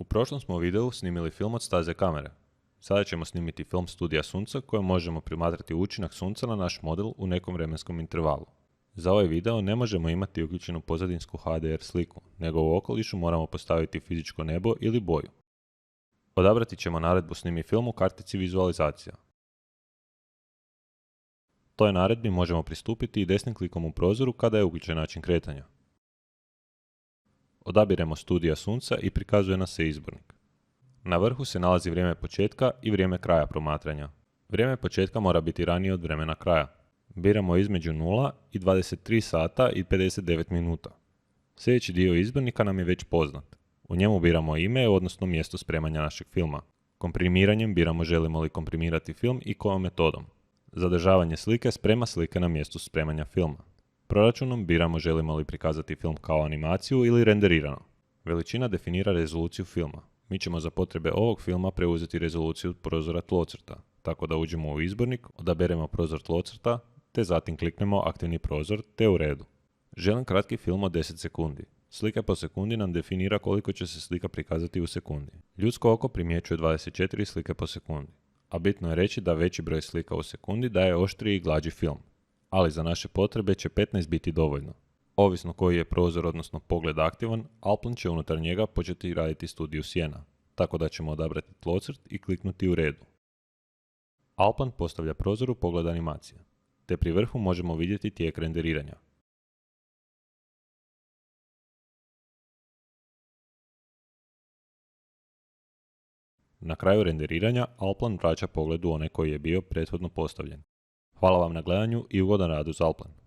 U prošlom smo videu snimili film od staze kamere. Sada ćemo snimiti film studija Sunca kojem možemo promatrati učinak Sunca na naš model u nekom vremenskom intervalu. Za ovaj video ne možemo imati uključenu pozadinsku HDR sliku, nego u okolišu moramo postaviti fizičko nebo ili boju. Odabrati ćemo naredbu Snimi film u kartici vizualizacija. Toj naredbi možemo pristupiti i desnim klikom u prozoru kada je uključen način kretanja. Odabiremo studija Sunca i prikazuje nam se izbornik. Na vrhu se nalazi vrijeme početka i vrijeme kraja promatranja. Vrijeme početka mora biti ranije od vremena kraja. Biramo između 0 i 23 sata i 59 minuta. Sljedeći dio izbornika nam je već poznat. U njemu biramo ime, odnosno mjesto spremanja našeg filma. Komprimiranjem biramo želimo li komprimirati film i kojom metodom. Zadržavanje slike sprema slike na mjestu spremanja filma. Proračunom biramo želimo li prikazati film kao animaciju ili renderirano. Veličina definira rezoluciju filma. Mi ćemo za potrebe ovog filma preuzeti rezoluciju prozora tlocrta, tako da uđemo u izbornik, odaberemo prozor tlocrta, te zatim kliknemo aktivni prozor, te u redu. Želim kratki film od 10 sekundi. Slika po sekundi nam definira koliko će se slika prikazati u sekundi. Ljudsko oko primjećuje 24 slike po sekundi, a bitno je reći da veći broj slika u sekundi daje oštriji i glađi film. Ali za naše potrebe će 15 biti dovoljno. Ovisno koji je prozor odnosno pogled aktivan, Alplan će unutar njega početi raditi studiju sjena, tako da ćemo odabrati tlocrt i kliknuti u redu. Alplan postavlja prozor u pogled animacije, te pri vrhu možemo vidjeti tijek renderiranja. Na kraju renderiranja Alplan vraća pogled u onaj koji je bio prethodno postavljen. Hvala vam na gledanju i ugodan rad uz Alplan.